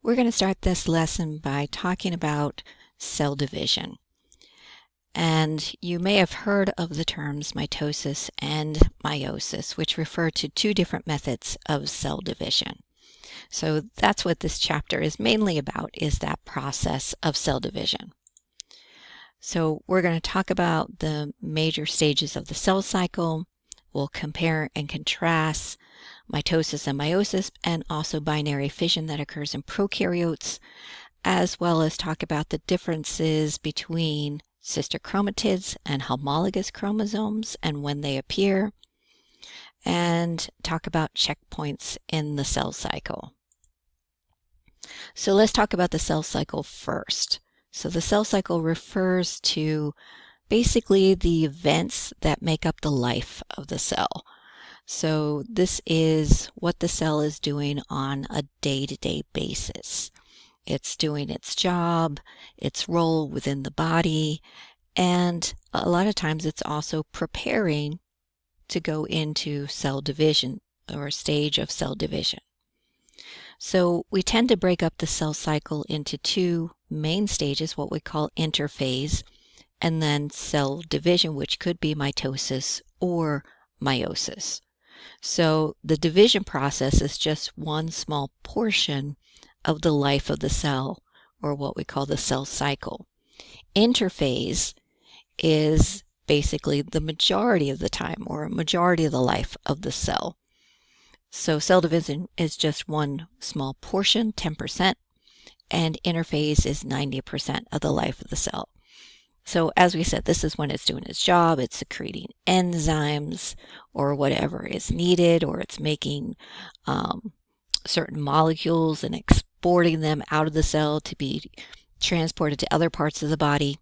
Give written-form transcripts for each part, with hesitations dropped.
We're going to start this lesson by talking about cell division. And you may have heard of the terms mitosis and meiosis, which refer to two different methods of cell division. So that's what this chapter is mainly about, is that process of cell division. So we're going to talk about the major stages of the cell cycle. We'll compare and contrast mitosis and meiosis, and also binary fission that occurs in prokaryotes, as well as talk about the differences between sister chromatids and homologous chromosomes and when they appear, and talk about checkpoints in the cell cycle. So let's talk about the cell cycle first. So the cell cycle refers to basically the events that make up the life of the cell. So this is what the cell is doing on a day-to-day basis. It's doing its job, its role within the body, and a lot of times it's also preparing to go into cell division or a stage of cell division. So we tend to break up the cell cycle into two main stages, what we call interphase, and then cell division, which could be mitosis or meiosis. So the division process is just one small portion of the life of the cell, or what we call the cell cycle. Interphase is basically the majority of the time, or a majority of the life of the cell. So cell division is just one small portion, 10%, and interphase is 90% of the life of the cell. So as we said, this is when it's doing its job, it's secreting enzymes or whatever is needed, or it's making certain molecules and exporting them out of the cell to be transported to other parts of the body.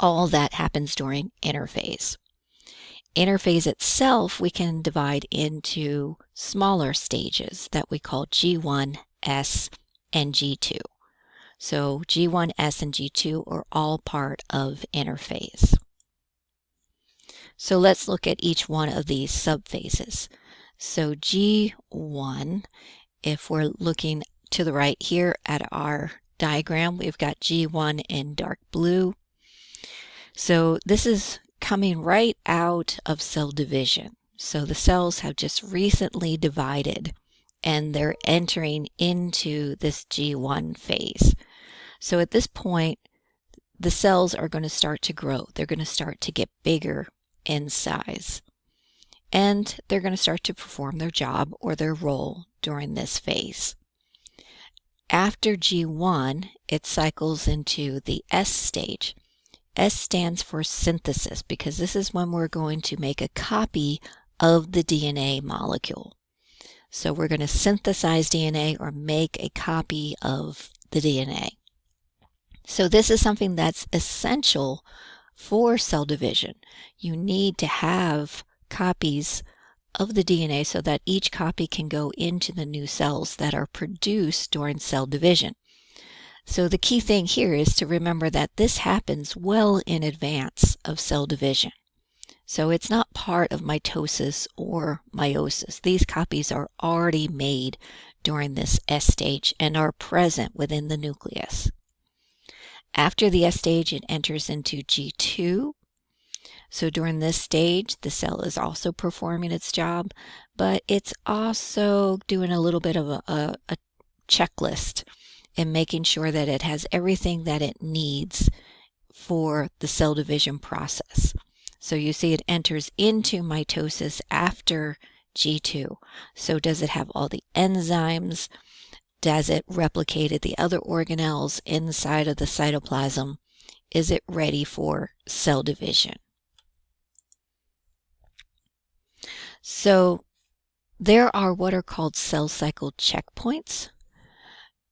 All that happens during interphase. Interphase itself we can divide into smaller stages that we call G1, S, and G2. So G1, S, and G2 are all part of interphase. So let's look at each one of these subphases. So G1, if we're looking to the right here at our diagram, we've got G1 in dark blue. So this is coming right out of cell division. So the cells have just recently divided and they're entering into this G1 phase. So at this point, the cells are going to start to grow. They're going to start to get bigger in size. And they're going to start to perform their job or their role during this phase. After G1, it cycles into the S stage. S stands for synthesis, because this is when we're going to make a copy of the DNA molecule. So we're going to synthesize DNA or make a copy of the DNA. So this is something that's essential for cell division. You need to have copies of the DNA so that each copy can go into the new cells that are produced during cell division. So the key thing here is to remember that this happens well in advance of cell division. So it's not part of mitosis or meiosis. These copies are already made during this S stage and are present within the nucleus. After the S stage, it enters into G2. So during this stage, the cell is also performing its job, but it's also doing a little bit of a checklist and making sure that it has everything that it needs for the cell division process. So you see it enters into mitosis after G2. So does it have all the enzymes? Does it replicate the other organelles inside of the cytoplasm? Is it ready for cell division? So there are what are called cell cycle checkpoints.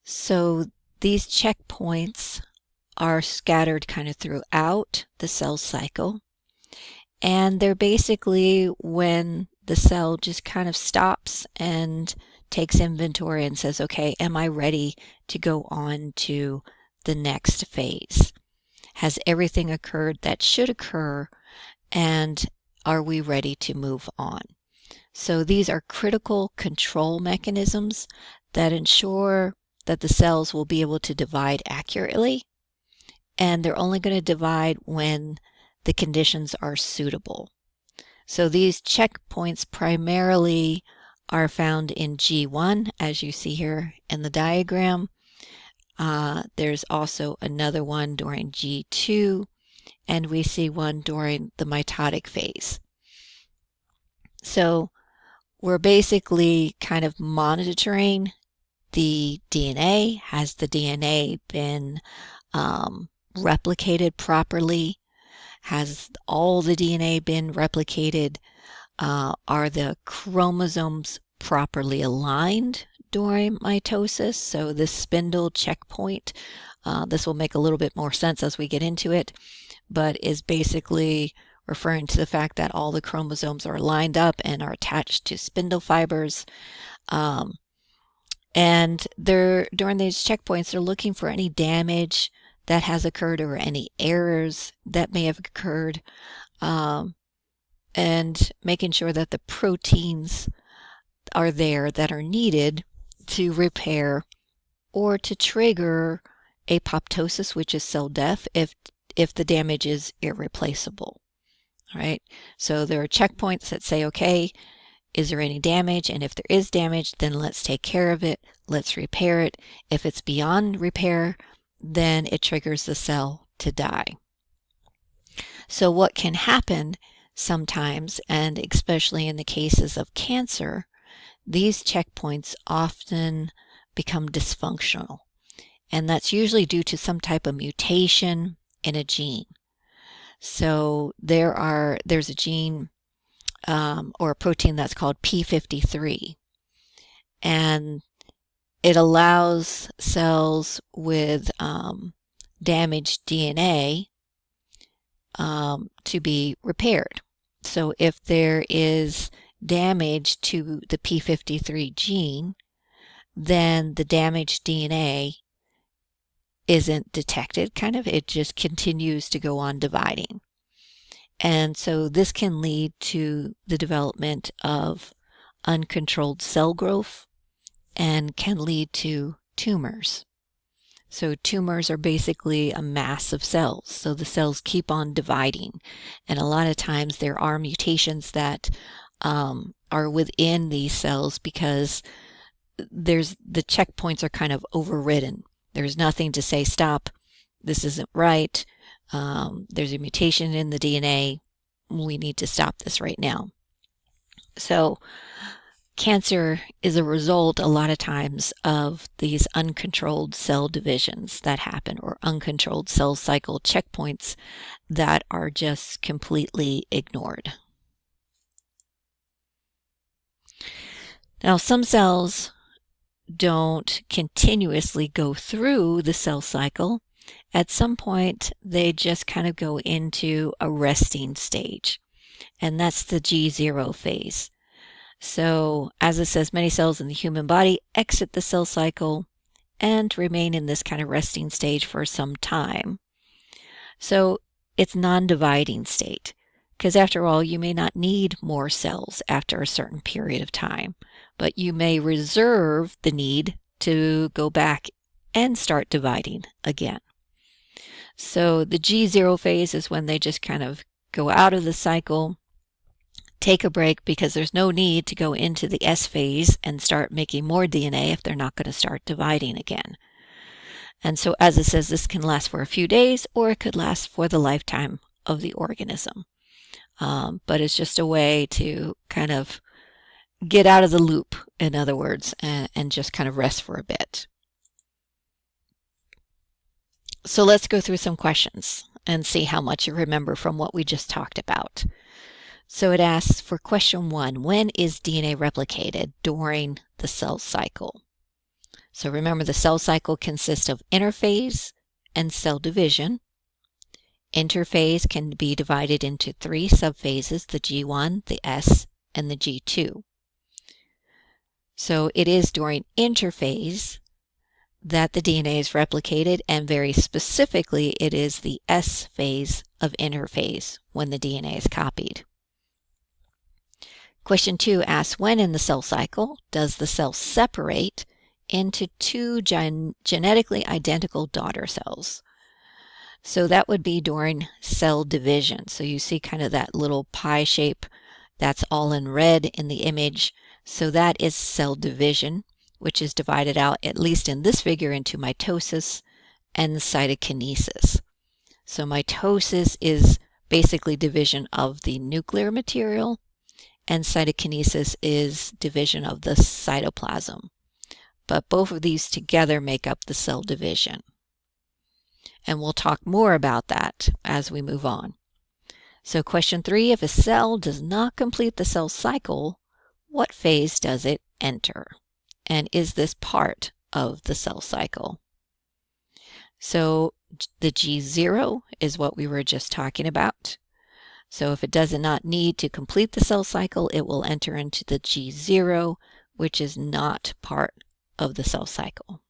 So these checkpoints are scattered kind of throughout the cell cycle. And they're basically when the cell just kind of stops and takes inventory and says, okay, am I ready to go on to the next phase? Has everything occurred that should occur, and are we ready to move on? So these are critical control mechanisms that ensure that the cells will be able to divide accurately, and they're only going to divide when the conditions are suitable. So these checkpoints primarily are found in G1, as you see here in the diagram. There's also another one during G2, and we see one during the mitotic phase. So we're basically kind of monitoring the DNA. Has the DNA been replicated properly? Has all the DNA been replicated? Are the chromosomes properly aligned during mitosis? So this spindle checkpoint, this will make a little bit more sense as we get into it, but is basically referring to the fact that all the chromosomes are lined up and are attached to spindle fibers. And during these checkpoints, they're looking for any damage that has occurred or any errors that may have occurred, and making sure that the proteins are there that are needed to repair or to trigger apoptosis, which is cell death, if the damage is irreplaceable. All right, so there are checkpoints that say, okay, is there any damage? And if there is damage, then let's take care of it. Let's repair it. If it's beyond repair, then it triggers the cell to die. So what can happen sometimes, and especially in the cases of cancer, these checkpoints often become dysfunctional. And that's usually due to some type of mutation in a gene. So there's a gene or a protein that's called p53, and it allows cells with damaged DNA to be repaired. So if there is damage to the p53 gene, then the damaged DNA isn't detected, it just continues to go on dividing. And so this can lead to the development of uncontrolled cell growth and can lead to tumors. So tumors are basically a mass of cells. So the cells keep on dividing. And a lot of times there are mutations that are within these cells because the checkpoints are kind of overridden. There's nothing to say, stop, this isn't right. There's a mutation in the DNA. We need to stop this right now. So cancer is a result a lot of times of these uncontrolled cell divisions that happen, or uncontrolled cell cycle checkpoints that are just completely ignored. Now, some cells don't continuously go through the cell cycle. At some point, they just kind of go into a resting stage, and that's the G0 phase. So, as it says, many cells in the human body exit the cell cycle and remain in this kind of resting stage for some time. So, it's non-dividing state, because after all, you may not need more cells after a certain period of time, but you may reserve the need to go back and start dividing again. So the G0 phase is when they just kind of go out of the cycle, take a break because there's no need to go into the S phase and start making more DNA if they're not going to start dividing again. And so, as it says, this can last for a few days or it could last for the lifetime of the organism. But it's just a way to kind of get out of the loop, in other words, and just kind of rest for a bit. So let's go through some questions and see how much you remember from what we just talked about. So it asks for question 1, when is DNA replicated during the cell cycle? So remember, the cell cycle consists of interphase and cell division. Interphase can be divided into 3 subphases, the G1, the S, and the G2. So it is during interphase that the DNA is replicated, and very specifically, it is the S phase of interphase when the DNA is copied. Question 2 asks, when in the cell cycle does the cell separate into two genetically identical daughter cells. So that would be during cell division. So you see kind of that little pie shape that's all in red in the image. So that is cell division, which is divided out, at least in this figure, into mitosis and cytokinesis. So mitosis is basically division of the nuclear material, and cytokinesis is division of the cytoplasm. But both of these together make up the cell division. And we'll talk more about that as we move on. So question 3, if a cell does not complete the cell cycle, what phase does it enter? And is this part of the cell cycle? So the G0 is what we were just talking about. So if it does not need to complete the cell cycle, it will enter into the G0, which is not part of the cell cycle.